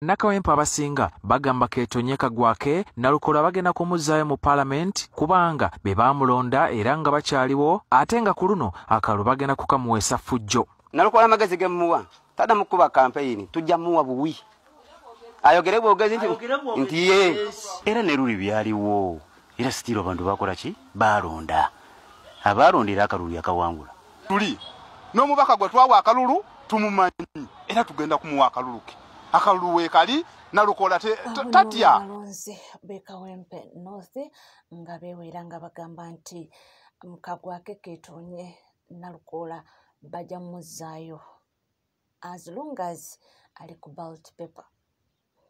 Nakawempa abasinga bagamba Keetonyeka gwake Nalukola bagenda kumuzaayo mu Parliament kubanga be baamulonda era nga bakyaliwo ate nga ku luno akalulu bagenda kukamuweesa ffujjo. Nalukola amagezi ge mmuwa tada mukuba campaign tujja muwa buwi ayogere bwogezi nti ye era ne luli byaliwo era sitiro abantu bakola ki balonda abalondera akalulu yakawangula tuli n'omubaka gwe twawa akalulu tumumanyi era tugenda kumuwa akalulu ke akalulu weekali Nalukola tatya abalonzi b'Ekawempe North nga beewera nga bagamba nti mukagwake Keetonye Nalukola bajja muzaayo as long as ali ku ballot paper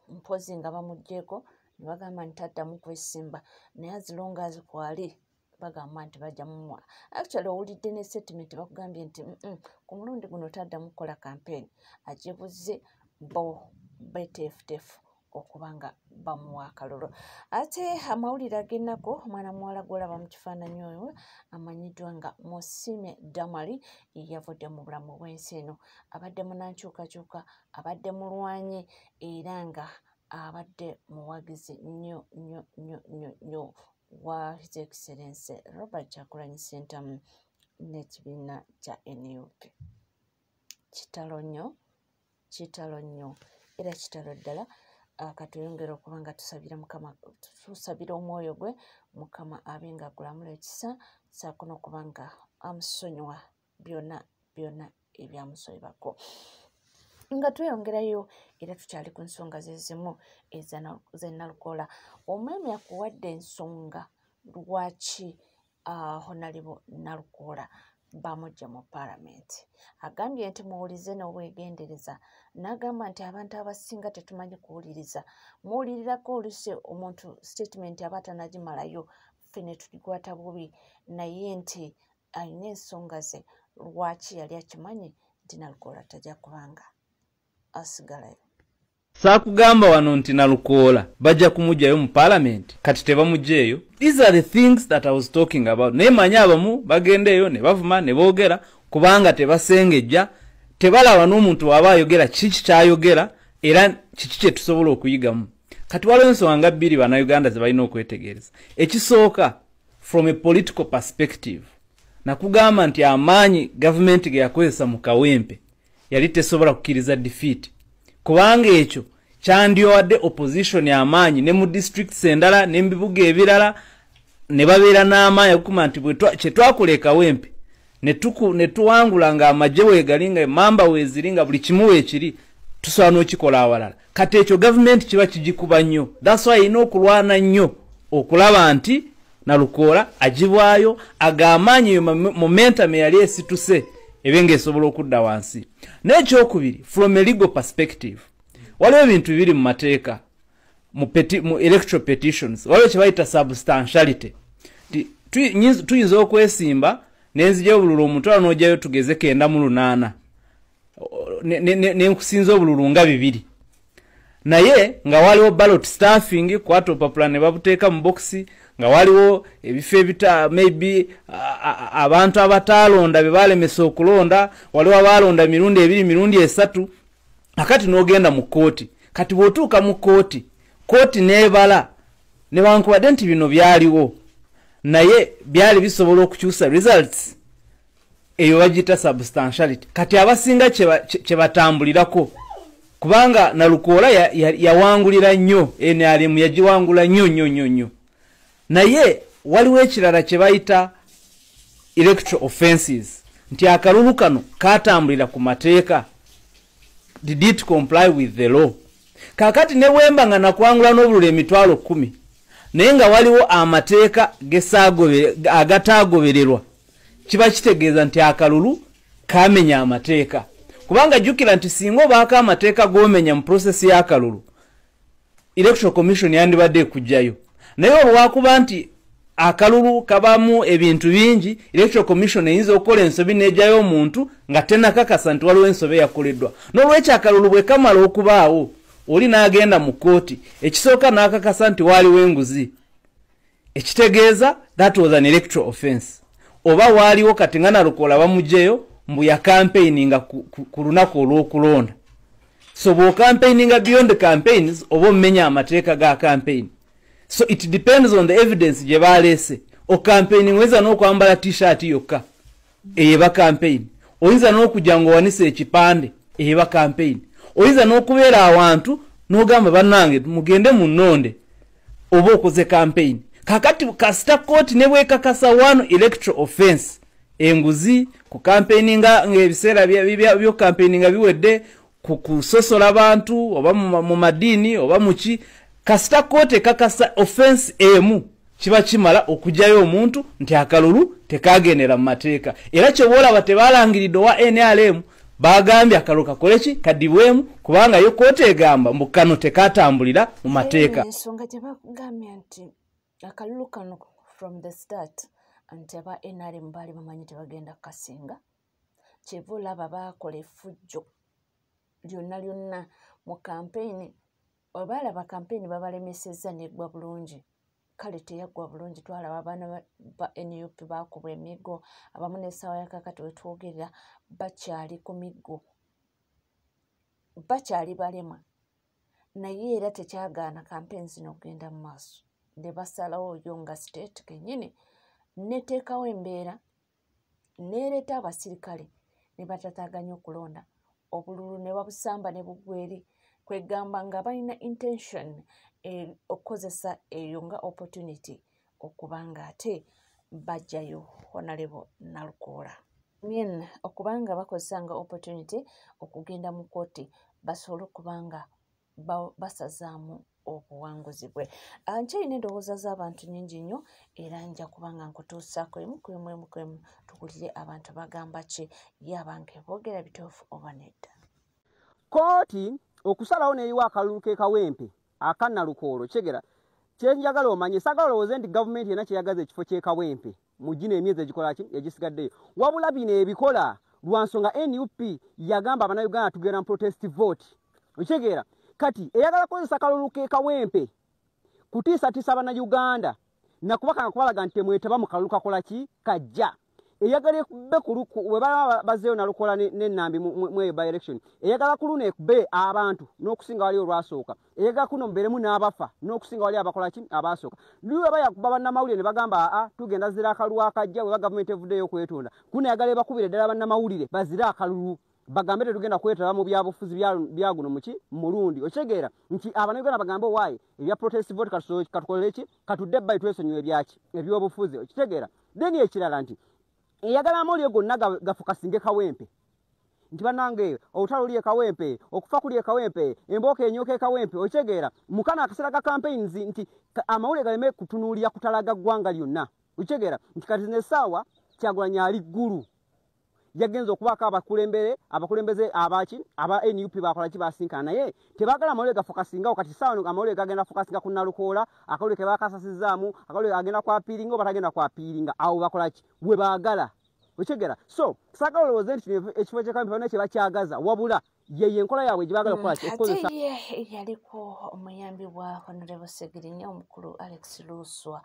mpozi nga bamugjeeko ne bagamba nti taddamu kwesimba naye as long as kwali bagamba nti bajja mumuwa. Actually owulidde ne statement bakugambye nti ku mulundi guno taddamu kukola campaign ajebuze bo beteefuteefu okuba nga bamuwa akalulu. Ate amawulire ag'ennaku omwana muwala gw'olaba mu kifaananyi oyo amanyiddwa nga Musime Damali yavudde mu bulamu bw'ensi eno abadde munnankyukakyuka abadde mulwanyi era nga abadde muwagizi nnyo wa His Excellency Robert Kyagulanyi Ssentamu n'ekibiina kya NUP. Kitalo nnyo era kitalo ddala. Katuyongera okuba nga tusabira Mukama, tusabira omwoyo gwe Mukama abe nga agulamula ekisa saako n'okuba nga amusonyiwa byonna ebyamusobako. Nga tweyongerayo era tukyali ku nsonga zezimu ze Nalukola. Omwami akuwadde ensonga lwaki Honorable Nalukola bamujja mu Parliament. Agambye nti muwulize n'obwegendereza. N'agamba nti abantu abasinga tetumanyi kuwuliriza. Muwulirirako oluusi omuntu statement aba tanagimalayo ffe ne tulikwata bubi naye nti alina ensonga ze lwaki yali akimanyi nti Nalukola tajja kubanga asigalayo. Saakugamba wano nti Nalukola bajja kumujjayo mu Parliament kati tebamujjeeyo. These are the things that I was talking about. Naye manyi abamu bagendeeyo ne bavuma ne boogera kubanga tebasengejja tebalaba n'omuntu waba ayogera kiki kyayogera era kiki kye tusobola okuyigamu. Kati waliwo ensonga nga bbiri bannayuganda ze balina okwetegereza. Ekisooka from a political perspective nakugamba nti amaanyi gavumenti ge yakozesa mu Kawempe yali tesobola kukkiriza defeat kubanga ekyo kyandyowadde opposition y'amaanyi ne mu districts endala ne mu bibuga ebirala ne babeera n'amaanyi okukuma nti kye twakola e Kawempe ne tuwangula nga amagye weegali nga emamba weeziri nga buli kimu weekiri tusobola n'okikola awalala. Kati ekyo gavumenti kiba kigikuba nnyo. That's why erina okulwana nnyo okulaba nti Nalukola agibwayo ag'amaanyi eyo momentum eyali esituse ebe ng'esobola okudda wansi. N'ekyokubiri from a legal perspective waliwo ebintu bibiri mu mateeka mu electoral petitions waliwo kye bayita substantiality. Tuyinza okwesimba nenzija obululu omutwalo n'ojjayo tugeze 98 n'enkusinza obululu nga 2 naye nga waliwo ballot staffing kwata opapula ne babuteeka mu boxi nga waliwo ebifo ebita maybe abantu abataalonda be balemesa okulonda waliwo abaalonda mirundi 2 mirundi 3 akati n'ogenda mu kooti. Kati bw'otuuka mu kooti n'ebala ne bankubadde nti bino byaliwo naye byali bisobola okukyusa results eyo bagita substantiality. Kati abasinga kye batambulirako kubanga Nalukola yawangulira nnyo NRM yagiwangula nnyo naye waliwo ekirala kye bayita electoral offenses nti akalulu kano katambulira ku mateeka. Did it comply with the law? Kakati ne wemba nga nakwangula n'obululu emitwalo 10 naye nga waliwo amateeka agataagobererwa kiba kitegeeza nti akalulu kamenya amateeka kubanga jjukira nti singa obaako amateeka g'omenya mu process y'akalulu Electoral Commission yandibadde ekujjayo naye olwakuba nti akalulu kabamu ebintu bingi Electoral Commission eyinza okukola ensobi n'ejjayo omuntu nga tennakakasa nti waliwo ensobi eyakoleddwa. N'olwekyo akalulu bwe kamala okubaawo oli n'agenda mu kooti ekisooka n'akakasa nti waaliwo enguzi ekitegeeza that was an electoral offense oba waaliwo kati nga Nalukola bamugjeyo mbu ya campaigning ku lunaku olw'okulonda. So bo campaigning beyond the campaigns obo mmenya amateeka ga campaign. So it depends on the evidence je balese. O campaigning weza n'okwambala t-shirt yokka eyeba campaign. Oyinza n'okujja ng'owanise ekipande eyeba campaign. Oyinza n'okubeera awantu n'ogamba bannange mugende mu nnonde oba okoze campaign. Kakati kasita court ne bwekakasa one electoral offense enguzi ku campaigninga ng'ebiseera byo campaigninga biwedde kusosola abantu oba mu madini oba muki kasita kote kakasa offense emu kiba kimala okujayo omuntu nti akalulu tekagenera mu mateeka era kye bola batebalangiridde wa NRM bagambye akalulu kakoleki kadibwemu kubanga yo kote egamba mbukano tekatambulira mu mateeka ensonga gye bagambye nti akalulu kano from the start nti aba NRM baali bamanyi tebagenda kasinga kyeva olaba baakola effujjo lyonna mu campaign obalaba campaign babalemesezza neggwa bulungi kale teyaggwa bulungi twalaba abaana ba NUP baakubwa emiggo abamu n'essaawa yakakati wetwogerera bakyali ku miggo bakyali balema naye era tekyagaana campaign zino okugenda mu maaso ne basalawo yo nga state kennyini neteekawo embeera neereeta abasirikale ne batataganya okulonda obululu ne babusamba ne bugweri kwegamba nga balina intention okukozesa eyo nga opportunity okubanga ate bajjayo Honorable Nalukoola okubanga bakozesa nga opportunity okugenda mu kooti basobole okubanga basazaamu obuwanguzi bwe nkyalina endowooza z'abantu nnyingi nnyo era nja kubanga nkutuusaako emu ku emu tukulire abantu bagamba ki yabange boogera bituufu oba nedda kooti okusalawo neyiwa akalulu ke kawempe aka Nalukoolo kyegera kyenjagala omanye sagala olowooze nti gavumenti yena kyeyagaza ekifo kyekawempe mu gino emyezi egikola ki egisigaddeyo wabula bino ebikola lwa nsonga NUP yagamba abannayuganda tugenda mu protest vote okyegera kati eyagala kukozesa akalulu ke kawempe kutiisatiisa abannayuganda nakubakanga kubalaga nti temwetaba mu kalulu kakola ki kajja eyagala ekubbe we baba bazeeyo Nalukoola n'ennambi mu by election eyagala kuluna ekubbe abantu n'okusinga wali olwasooka eyagala kuno mubeeremu n'abafa n'okusinga wali abakola ki abaasooka liwe bayakuba bannamawulire ne bagamba tugenda zira akalulu akajja we gavumenti evuddeyo okwetonda kuno eyagala ebakubire ddala bannamawulire bazire akalulu bagambe tetugenda kwetaba mu byabufuzi byaguno muki mulundi okitegeera nti abannayuganda bagambe owaayi ebya protest vote katukolere ki katudde bbayi twesonyiwe ebyaki ebyobufuzi okitegeera deni ekirala nti eyagala amawulire gonna gafukasinge kawempe nti bannange olutalo luli ekawempe okufa kuli ekawempe embooka enyooka ekawempe okitegeera mukana akaseera ga campaigns nti amawulire galeme kutunuulira kutalaga ggwanga lyonna okitegeera nti kati n'essaawa Kyagulanyi ali ggulu yagenza okubaako abakulembeze abaki aba NUP bakola ki basinkana naye tebagala amawulire gafokasingawo kati saawa amawulire gagenda fokasinga ku Nalukoola akawulire ke bakasasizaamu akawulire agenda kwapiiringa oba tagenda kwapiiringa awo bakola ki we baagala okitegeera so saagala olowooze nti ekifo ky'ekampi bonna kye bakyagaza wabula yeye enkola yaabwe gye baagala okukola ate yaliko omuyambi bwa Honorable Segirinya omukulu Alex Luswa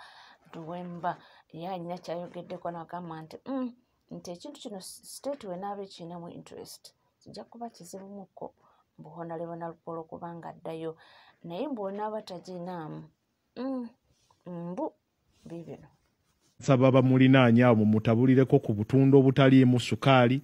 Duwemba ye alina kyayogeddeko n'agamba nti ekintu kino state wenaaba ekirinamu interest kijja kuba kizibumuko mbu Honorable Nalukoola okubanga addayo naye mbu onaaba taginaamu mbu biibino saba bamulinaanya awo mutabulireko ku butundu obutaliimu sukaali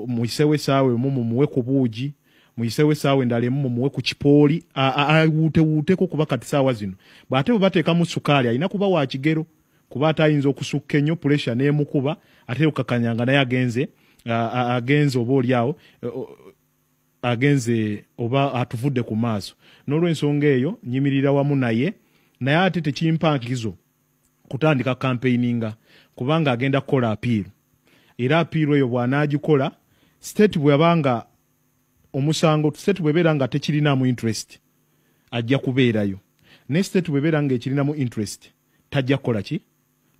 muyisewo essaawa emu mumuwe ku buugi muyisewo essaawa endala emu mumuwe ku kipooli awuutewuuteko kuba kati ssaawa zino bw'ate bwe bateekamu sukaali alina kuba wa kigero kuba atayinza okusukka ennyo puresha n'emukuba ate okakanyanga naye agenze oba oliawo agenze oba atuvudde ku maaso n'olw'ensonga eyo nyimirira wamu naye ate tekimpankizo kutandika campaigninga kubanga agenda kukola apiiru era apiiru eyo bw'anaagikola state bw'abanga omusango state bw'ebeera nga tekirinamu interest ajja kubeerayo ne state bw'ebeera nga ekirinamu interest tajja kukola ki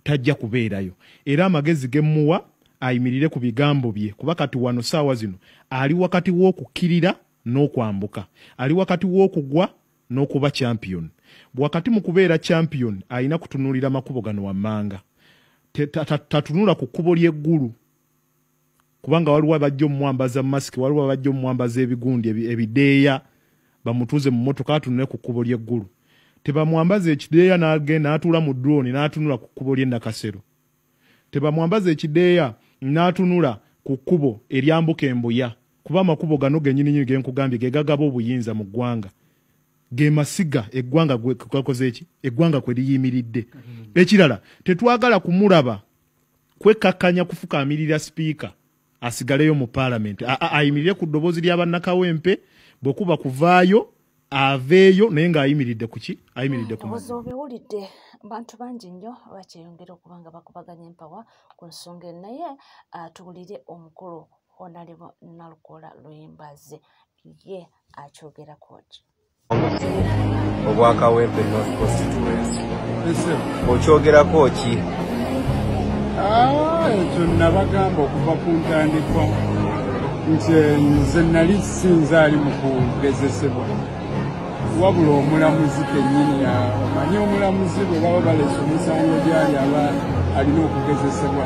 tajja kubeerayo era amagezi gemmuwa ayimirire ku bigambo bye kuba kati wano ssaawa zino ali wakati w'okukkirira n'okwambuka ali wakati w'okugwa n'okuba champion wakati mu kubeera champion alina kutunuulira makubo gano wammanga tatunula ku kkubo ly'eggulu kubanga waliwo abajja omwambaza masiki, waliwo abajja omwambaza ebigundi ebideeya bamutuuze mu mmotoka atunule ku kkubo ly'eggulu. Tebamwambaza ekideeya n'agenda n'atuula mu drone n'atunula ku kkubo ly'e Nakasero. Tebamwambaza ekideeya n'atunula ku kkubo eryambuka Embuya, kuba amakubo gano gennyini genkugambye ge gagaba obuyinza mu ggwanga. Ge masiga eggwanga kakoze eki? Eggwanga kwe liyimiridde. Ekirala tetwagala kumulaba kwekkakkanya kufukaamirira sipiika asigaleyo mu Parliament. Ayimirire ku ddoboozi ly'abannakawempe bwe kuba kuvaayo aveeyo naye ng'ayimiridde ku ki? Ayimiridde ku mazzi. Obiwulidde bantu bangi nnyo bakyeyongera okuba nga bakubaganya empawa ku nsonga naye tuwulire omukulu Honorable Nalukoola Luyimbaze ye akyogerako ki? Obwakawempe North Constituency okyogerako ki? Ekyo nabagamba okuva ku ntandikwa nti nze nali sinzaali mu kugezesebwa wabula omulamuzi kennyini amanyi omulamuzi bwe baba balesa omusango gyali aba alina okugezesebwa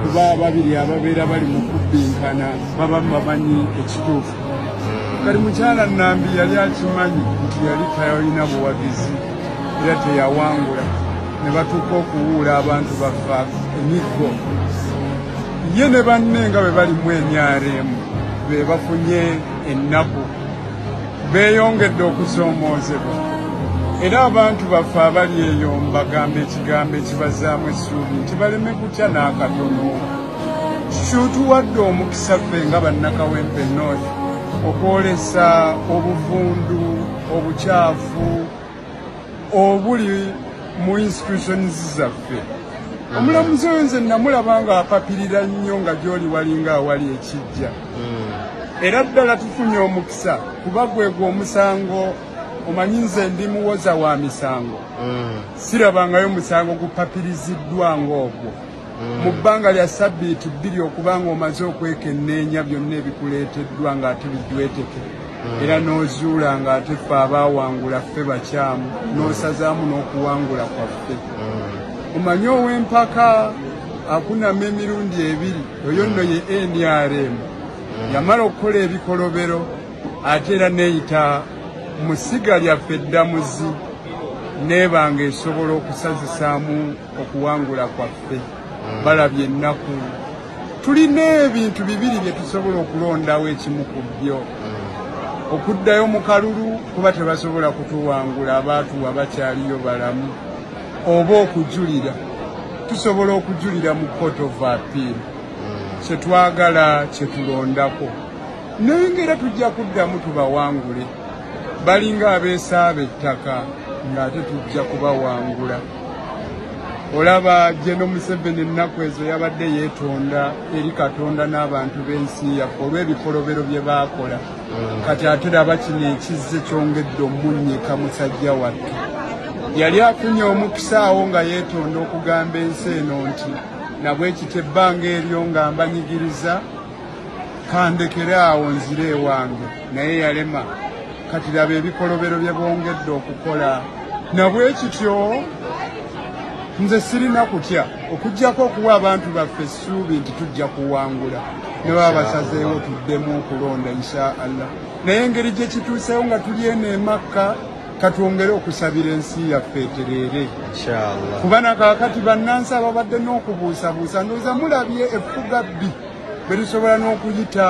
kuba ababiri ababeera bali mu kubbinkana baba bamanyi ekituufu. Kali mukyala Nambi yali akimanyi nti yali tayalina buwagizi era teyawangula ne batuuka okuwuula abantu bafa emiggo. Ye ne banne nga bwe balimu emyaremu be bafunye ennaku beeyongedde okusoomoozebwa era abantu baffe abali eyo mbagamba ekigambo ekibazaamu essuubi nti baleme kutya n'akatono. Tutuwadde omukisa ffe nga bannakawempe North okwolesa obuvundu obukyafu obuli mu institutions zaffe. Omulamuzi oyo nze namulaba nga apapirira nnyo nga gy'oli walinga awali ekijja. Era ddala tufunye omukisa kuba gwegwo omusango omanyi nze ndi muwoza wa misango. Sirabangayo musango gupapiriziddwa ng'ogwo mu bbanga lya sabbiiti 2 okubanga omaze okwekenneenya byonna ebikuleeteddwa ng'ate bijweteke era n'ozuula ng'ate ffe abaawangula ffe bakyamu n'osazaamu n'okuwangula kwaffe. Omanyi ow'empaka akunama emirundi 2 oyo nno ye NRM yamala okukola ebikolobero ate era neeyita mu ssiga lyaffe eddamuzi neebanga esobola okusazisaamu okuwangula kwaffe. Balabye ennaku tulina ebintu 2 bye tusobola okulondawo ekimu ku byo okuddayo mu kalulu kuba tebasobola kutuwangula abaatuwa bakyaliyo balamu oba okujulira tusobola okujulira mu Court of Appeal kyetwagala kyetulondako naye ng'era tujja kuddamu tubawangule balinga abeesaaba ettaka ng'ate tujja kubawangula. Olaba Jeno Museveni ennaku ezo yabadde yeetonda eri Katonda n'abantu b'ensi yaffe olw'ebikolobero bye baakola kati ate laba kino ekizze kyongedde omunnyika musajja wattu. Yali afunye omukisa awo nga yeetonda okugamba ensi eno nti nabwekita ebbanga eryo nga mbanyigiriza kandekere awo nzire ewange naye yalema. Kati laba ebikolobero bye bongedde okukola nabwekityo nze sirina kutya okujjako okuwa abantu baffe essuubi nti tujja kuwangula ne baba basazeewo tuddemu okulonda inshaallah. Naye engeri gye kituuseewo nga tuli eno emakka katwongere okusabira ensi yaffe etereere kuba nakaakati bannansi ababadde n'okubuusabuusa ndowooza mulabye effuga bbi bwe tusobola n'okuyita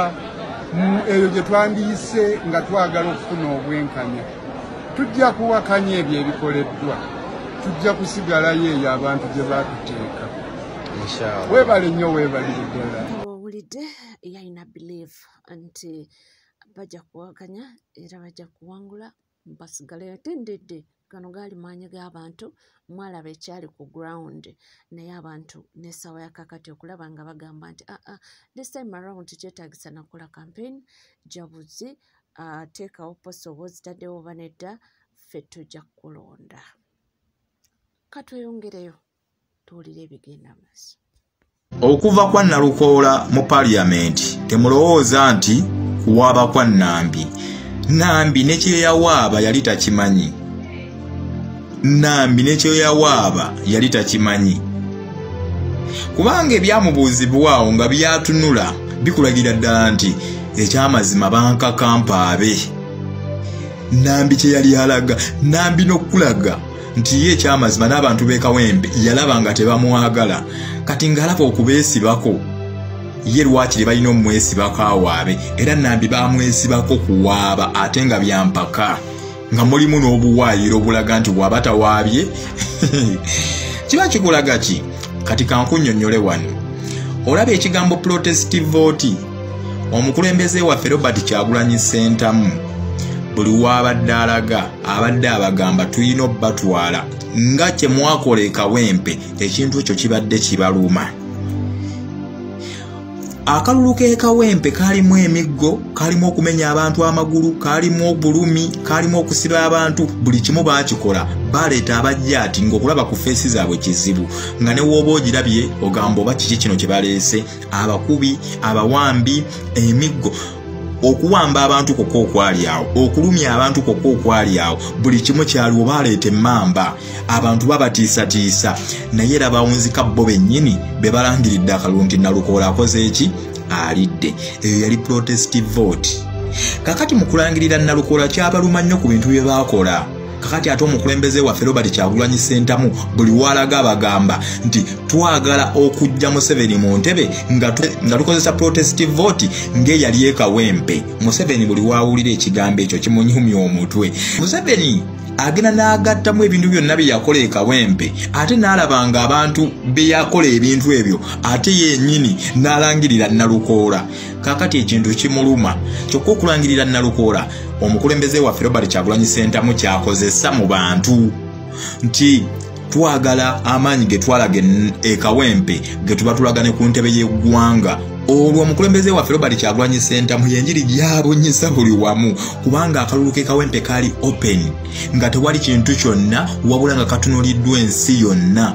eyo gye twandiyise nga twagala okufuna obwenkanya. Tujja kuwakanya ebyo ebikoleddwa tujja kusigalayo eyo abantu gye baatuteeka. Weebale nnyo weebalire ddala. Owulidde yalina believe nti bajja kuwakanya era bajja kuwangula basigaleyo tendedde gano gaali maanyi g'abantu mwalaba ekyali ku ground naye abantu n'essaawa yakakati okulaba nga bagamba nti this time around kyetaagisa nakola campaign jabuzi teekawo posta oba ozitaddewo oba nedda ffe tujja kukulonda. Katweyongereyo tuwulire ebigenda maaso. Okuva kwa Nalukoola mu Parliament temulowooza nti kuwaaba kwa Nambi. Nambi ne kye yawaaba yali takimanyi. Nambi ne kye yawaaba yali takimanyi. Kubanga ebyamubuuzibwawo nga byatunula bikulagira ddala nti ekyamazima bankakampaabe. Nambi kye yali alaga, Nambi n'okulaga nti ye ekyamazima n'abantu b'e Kawempe yalaba nga tebamwagala, kati ng'alaba okubeesibako ye lwakiri balina omwesibako awaabe, era Nambi bamwesibako kuwaaba ate nga byampaka nga mulimu n'obuwaayiro obulaga nti bw'aba tawaabye kiba kikulaga ki? Kati kankunnyonnyole wano. Olaba ekigambo protest vote, omukulembeze waffe Robert Kyagulanyi Ssentamu buli wabadde alaga abadde abagamba tulina obbatwala nga kye mwakola e Kawempe, ekintu ekyo kibadde kibaluma. Akalulu k'e Kawempe kalimu emiggo, kalimu okumenya abantu amagulu, kalimu obulumi, kalimu okusiba abantu, buli kimu baakikola. Baleeta abajjaati ng'okulaba ku feesi zaabwe kizibu, nga ne wooba ogirabye ogamba oba kiki kino kye baleese, abakubi, abawambi, emiggo, okuwamba abantu kokko okwali awo, okulumya abantu kokko okwali awo, buli kimu kyaliwo. Baleeta emmamba, abantu babatiisatiisa, naye era bawunzika bo bennyini be balangiridde akalulu nti Nalukoola akoze eki? Alidde. Eyo yali protest vote. Kakati mu kulangirira Nalukoola kyabaluma nnyo ku bintu bye baakola. Kakati ate omukulembeze waffe Robert Kyagulanyi Ssentamu buli walaga abagamba nti twagala okujja Museveni mu ntebe nga tukozesa protest vote ng'eyali e Kawempe. Museveni buli wawulira ekigambo ekyo kimunyumya omutwe. Museveni agenda n'agattamu ebintu byonna bye yakola e Kawempe, ate n'alabanga abantu be yakola ebintu ebyo, ate yennyini n'alangirira Nalukoola. Kakati ekintu kimuluma, kyokka okulangirira Nalukoola omukulembeze waffe Robert Kyagulanyi Ssentamu kyakozesa mu bantu nti twagala amaanyi ge twalaga e Kawempe ge tuba tulagane ku ntebe y'eggwanga. Olwo omukulembeze waffe Robert Kyagulanyi Ssentamu yenjiri gyabonyesa buli wamu, kubanga akalulu k'e Kawempe kali open nga tewali kintu kyonna wabula nga katunuliddwa ensi yonna,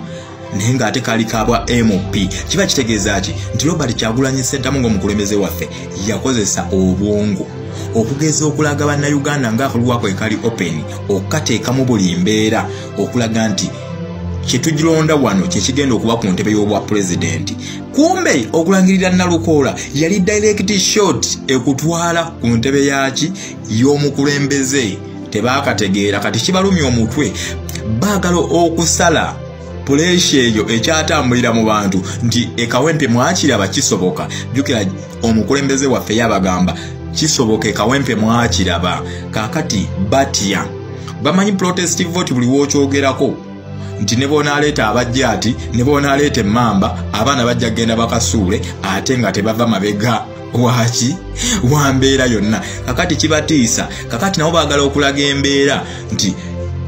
naye ng'ate kali kabwa MP. Kiba kitegeeza ki? Nti Robert Kyagulanyi Ssentamu ng'omukulembeze waffe yakozesa obwongo okugeza okulaga bannayuganda ng'akalulu ako ekali open, okukateekamu buli mbeera okulaga nti kyetugilonda wano kyekigenda okuba ku ntebe y'obwa pulezidenti. Kumbe okulangirira Nalukoola yali direct shot ekutwala ku ntebe yaki y'omukulembeze. Tebaakategeera, kati kibalumya omutwe, baagala okusala puleesha eyo ekyatambulira mu bantu nti e Kawempe mwakiraba kisoboka. Jjukira omukulembeze waffe yabagamba kisoboka e Kawempe mwakiraba. Kaakati batya bamanyi protest vote buli w'okyogerako nti ne boonaleeta abajjaati, ne boonaleeta emmamba, abaana bajja kgenda bakasuule ate nga tebava mabega waki wa mbeera yonna. Kakati kibatiisa, kakati nabo baagala okulaga embeera nti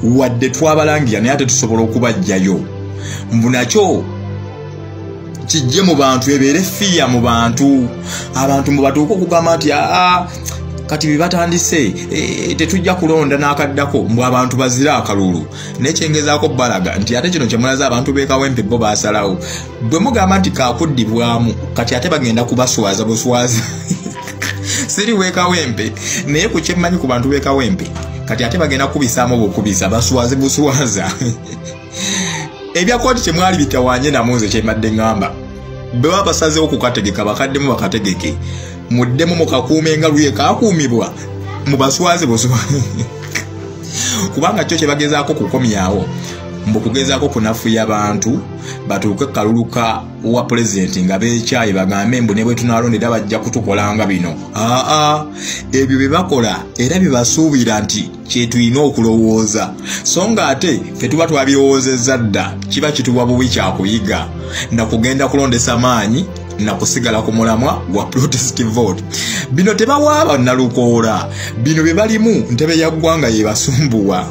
wadde twabalangira naye ate tusobola okubajjayo. Mbu nakyo kijje mu bantu, ebeere fiya mu bantu, abantu mu batuuka okugamba nti kati bibatandise tetujja kulonda n'akaddako mbu abantu bazira akalulu. Nekyengezaako balaga nti ate kino kyemulaze abantu b'e Kawempe bo baasalawo. Bwe mugamba nti kakuddibwamu, kati ate bagenda kubaswaza buswaza siri w'e Kawempe, naye ku kyemmanyi ku bantu b'e Kawempe kati ate bagenda kubisaamu bukubisa baswaze buswaza ebya kooti kyemwali bitawaanye namunze kyemadde ngamba bwe babasazeewo kukategeka bakaddemu bakategeke, muddemu mukakuume nga luye kakuumibwa mubaswaze buswaze kubanga kyo kye bagezaako kukomyawo mbu kugezaako kunafuya abantu batuuke kaluluka wa pulezidenti nga beekyayi bagambe mbu ne bwe tunalondera bajja kutukolanga bino. Ebyo bye bakola era bye basuubira nti kye tulina okulowooza, so nga ate ffe tuba twabirowoozezza dda kiba kituwa bubi kyakuyiga na kugenda kulondesa maanyi na kusigala ku mulamwa gwa protest vote. Bino tebawaaba Nalukoola, bino bye balimu ntebe ya ggwanga ye basumbuwa.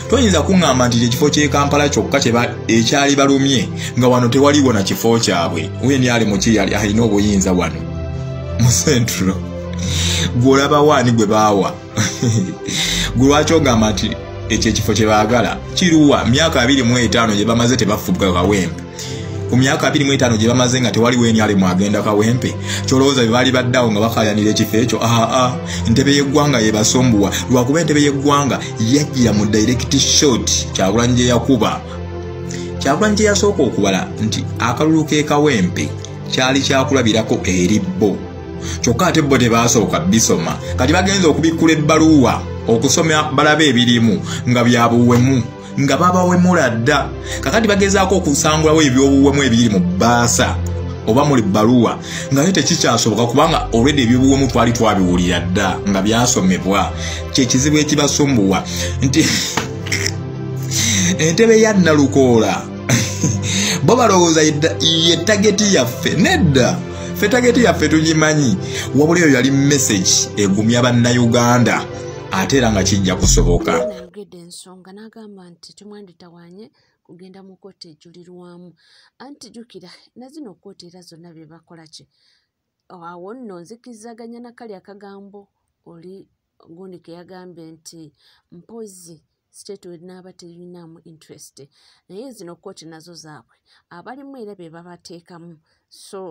Toyinza kuŋŋamba nti ekifo ky'e Kampala kyokka ekyali balumye nga wano tewaliwo na kifo kyabwe. Weni ali muki yali alina obuyinza wano mu Central. Gw'olaba waani gwe baawa gwe lwaki ogamba nti ekyo ekifo kye baagala kiruwa? Myaka 25 gye bamaze tebafuga Kawempe. Ku myaka 25 gye bamaze nga tewali weni ali mwagenda Kawempe, kyolowooza bye baali baddawo nga bakayanira ekifo ekyo? Entebe y'eggwanga ye basumbuwa. Lwakuba entebe y'eggwanga yajjira mu direct shot Kyagulanyi gye yakuba. Kyagulanyi gye yasooka okubala nti akalulu k'e Kawempe kyali kyakulabirako eri bo kyokka ate bo tebasooka bisoma kati bagenza okubikkula ebbaluwa okusoma balabe ebirimu nga byabuwemu nga babawemula dda kakati bagezaako okusangulawo ebyobuwemu ebiri mu bbaasa oba muli bbaluwa nga te tekikyasoboka kubanga already ebyobuwemu twali twabiwulira dda nga byasomebwa kyekizibu ekibasumbuwa nti entebe ya Nalukoola bo balowooza ye tageti yaffe nedda ffe tageti yaffe tugimanyi wabula eyo yali message egumya bannayuganda ate era nga kijja kusoboka nayogedde ensonga n'agamba nti tumwanditawaanye kugenda mu kkooti ejulirwamu anti jjukira na zino kkooti era zonna bye bakola ki awo nno nzikirizaganya na kali akagambo oli gundi ke yagambye nti mpozi state n'aba terinamu interest naye zino kkooti nazo zaabwe abalimu era be babateekamu so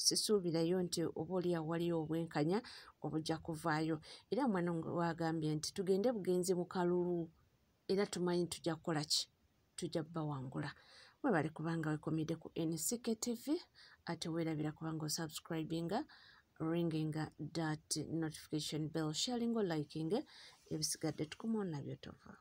sisuubirayo nti oba oliawo waliyo obwenkanya obujja kuvaayo era mwana wagambye nti tugende bugenzi mu kalulu era tumanyi tujja kukola ki tujja bawangula mwebale kubanga wekomidde ku NCK TV ate weerabira kubanga osubscribinga ringinga that notification bell sharing or liking ebisigadde tukumu nabyo tova